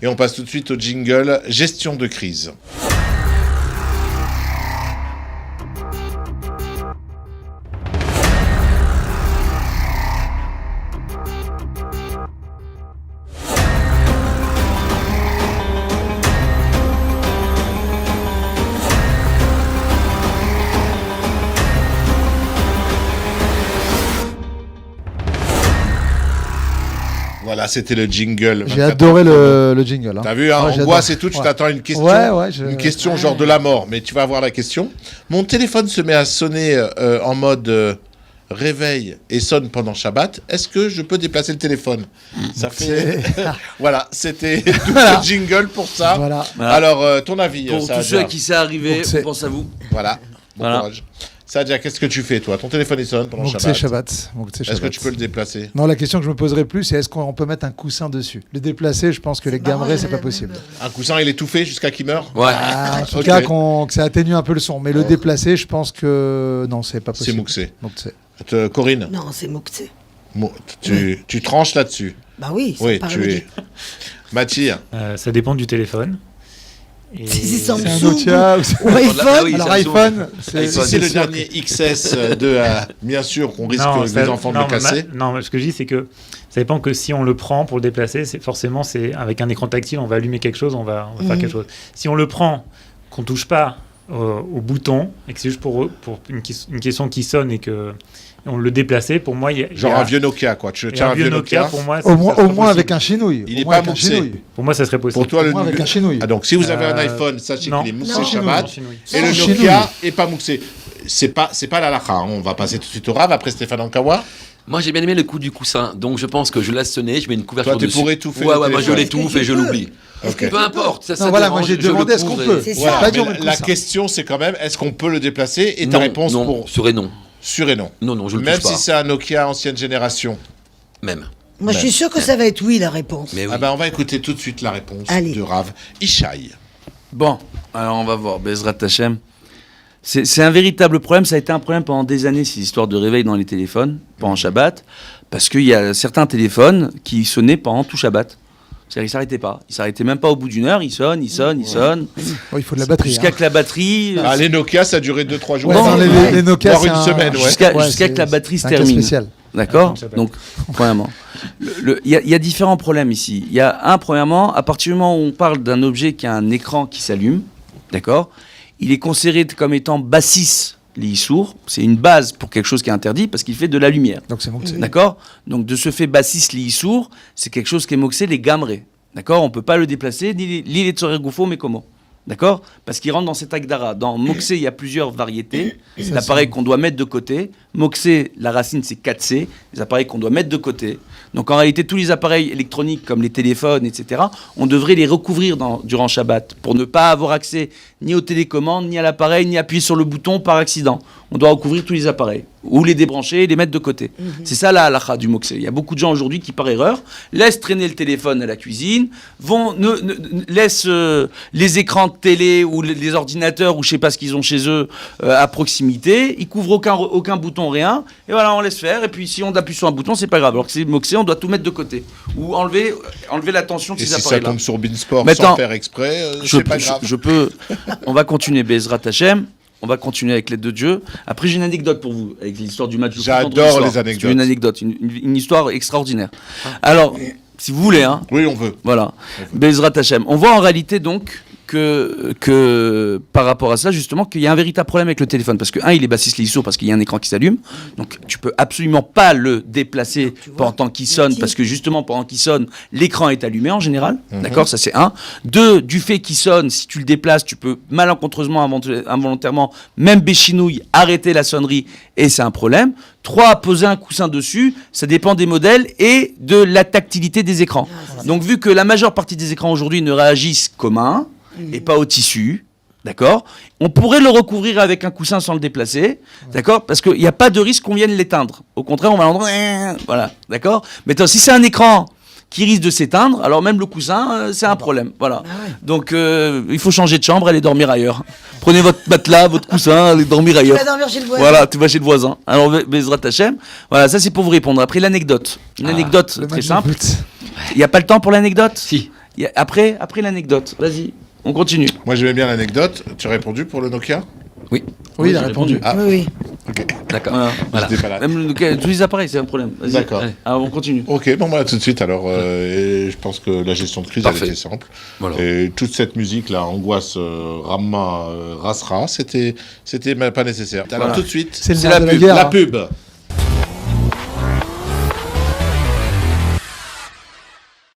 Et on passe tout de suite au jingle gestion de crise. Voilà, c'était le jingle. J'ai adoré le jingle. Hein. T'as vu, hein, on voit, c'est tout, tu t'attends une question, une question genre de la mort, mais tu vas avoir la question. Mon téléphone se met à sonner en mode réveil et sonne pendant Shabbat. Est-ce que je peux déplacer le téléphone ? Ça fait... Voilà, c'était tout le jingle pour ça. Voilà. Alors, ton avis, pour tous ceux à qui c'est arrivé, on pense à vous. Voilà, bon courage. Sadia, qu'est-ce que tu fais, toi ? Ton téléphone, il sonne pendant Shabbat. Est-ce que tu peux le déplacer ? Non, la question que je me poserais plus, c'est est-ce qu'on peut mettre un coussin dessus ? Le déplacer, je pense que les gammerets, c'est pas possible. Un coussin, il est étouffé jusqu'à qu'il meure ? Ouais. En tout cas, que ça atténue un peu le son. Mais le déplacer, je pense que non, c'est pas possible. C'est Mouxé. Corinne ? Non, c'est Mouxé. Tu tranches là-dessus ? Bah oui, c'est pas logique. Mathilde ? Ça dépend du téléphone. Et c'est un Nokia ou iPhone. Alors iPhone, c'est le dernier XS2, bien sûr, qu'on risque les enfants de le casser. Non, ce que je dis, c'est que ça dépend que si on le prend pour le déplacer, forcément, c'est avec un écran tactile, on va allumer quelque chose, on va faire quelque chose. Si on le prend, qu'on touche pas au bouton, et que c'est juste pour une question qui sonne et que on le déplaçait, pour moi, un vieux Nokia, quoi. Tu tiens un vieux Nokia, pour moi, au moins avec un chinouille. Il n'est pas mouxé. Pour moi, ça serait possible. Pour toi, le avec un chinouille. Ah, donc, si vous avez un iPhone, sachez qu'il est mouxé Shabbat. Et le Nokia est pas mouxé. C'est pas la lacha. On va passer tout de suite au Rav, après Stéphane Ankawa. Moi, j'ai bien aimé le coup du coussin. Donc, je pense que je laisse sonner, je mets une couverture dessus. Toi, tu pourrais étouffer. Ouais, moi, je l'étouffe et je l'oublie. Peu importe. Moi, j'ai demandé est-ce qu'on peut. La question, c'est quand même, est-ce qu'on peut le déplacer ? Et ta réponse pour... Sur et non. Sur et non. Non, je le touche pas. Même si c'est un Nokia ancienne génération. Même. Moi, je suis sûr que ça va être oui, la réponse. Mais oui. On va écouter tout de suite la réponse de Rav Ishaï. Bon, alors on va voir. Bezrat Hashem. C'est un véritable problème. Ça a été un problème pendant des années, ces histoires de réveil dans les téléphones, pendant Shabbat. Parce qu'il y a certains téléphones qui sonnaient pendant tout Shabbat. C'est-à-dire, ils s'arrêtaient pas. Ils s'arrêtaient même pas au bout d'une heure. Ils sonnent. Il faut de la batterie. Jusqu'à que la batterie... les Nokia, ça a duré 2-3 jours. Les Nokia, voire une semaine. Jusqu'à que la batterie se termine. D'accord ? Donc, premièrement. Il y a différents problèmes ici. Il y a premièrement, à partir du moment où on parle d'un objet qui a un écran qui s'allume, d'accord ? Il est considéré comme étant bassis l'issour, c'est une base pour quelque chose qui est interdit parce qu'il fait de la lumière. Donc c'est moxé. D'accord ? Donc de ce fait, bassis l'issour, c'est quelque chose qui est moxé les gamrés. D'accord ? On ne peut pas le déplacer, ni les tsorer goufo, mais comment ? D'accord ? Parce qu'il rentre dans cet agdara. Dans moxé, il y a plusieurs variétés d'appareils qu'on doit mettre de côté. Moxé, la racine, c'est 4C, les appareils qu'on doit mettre de côté. Donc en réalité, tous les appareils électroniques comme les téléphones, etc., on devrait les recouvrir durant Shabbat pour ne pas avoir accès ni aux télécommandes, ni à l'appareil, ni appuyer sur le bouton par accident. On doit recouvrir tous les appareils ou les débrancher et les mettre de côté. C'est ça la halakha du moxé. Il y a beaucoup de gens aujourd'hui qui, par erreur, laissent traîner le téléphone à la cuisine, laissent les écrans de télé ou les ordinateurs ou je sais pas ce qu'ils ont chez eux à proximité. Ils couvrent aucun bouton, rien. Et voilà, on laisse faire. Et puis si on appuie sur un bouton, c'est pas grave. Alors que c'est moxé, on doit tout mettre de côté ou enlever la tension de ces appareils-là. Et si ça tombe sur Beansport sans faire exprès, c'est pas grave. On va continuer Bezrat Hashem. On va continuer avec l'aide de Dieu. Après, j'ai une anecdote pour vous, avec l'histoire du match. J'adore les anecdotes. C'est une anecdote, une histoire extraordinaire. Alors, si vous voulez, hein. Oui, on veut. Voilà. Bezrat Hashem. On voit en réalité donc que par rapport à ça, justement, qu'il y a un véritable problème avec le téléphone. Parce que, il est bassis l'issour parce qu'il y a un écran qui s'allume. Donc, tu peux absolument pas le déplacer pendant qu'il sonne, parce que justement, pendant qu'il sonne, l'écran est allumé en général. D'accord ? Ça, c'est un. Deux, du fait qu'il sonne, si tu le déplaces, tu peux malencontreusement, involontairement, même béchinouille, arrêter la sonnerie, et c'est un problème. 3, poser un coussin dessus, ça dépend des modèles et de la tactilité des écrans. Donc, vu que la majeure partie des écrans aujourd'hui ne réagissent qu'aux mains, et pas au tissu, d'accord ? On pourrait le recouvrir avec un coussin sans le déplacer, d'accord ? Parce qu'il n'y a pas de risque qu'on vienne l'éteindre. Au contraire, on va l'entendre, voilà, d'accord ? Mais si c'est un écran qui risque de s'éteindre, alors même le coussin, c'est un problème, voilà. Donc, il faut changer de chambre, aller dormir ailleurs. Prenez votre matelas, votre coussin, allez dormir ailleurs. Tu vas dormir chez le voisin. Voilà, tu vas chez le voisin. Alors, Bezrat Hashem, voilà, ça c'est pour vous répondre. Après, l'anecdote. Une anecdote très simple. Il n'y a pas le temps pour l'anecdote ? Si. Après l'anecdote, vas-y, on continue. Moi, j'aimais bien l'anecdote. Tu as répondu pour le Nokia? Oui. Oui, il a répondu. Ah. Oui. Ok. D'accord. Voilà. J'étais pas là. Même le Nokia, tous les appareils, c'est un problème. Vas-y. D'accord. Allez. Alors, on continue. Ok, bon, tout de suite. Alors, et je pense que la gestion de crise, elle Parfait. était simple. Voilà. Et toute cette musique-là, angoisse, Ramma, Rasra, c'était pas nécessaire. Alors, Voilà. tout de suite, C'est le C'est nerf la de pub. guerre, la hein. pub.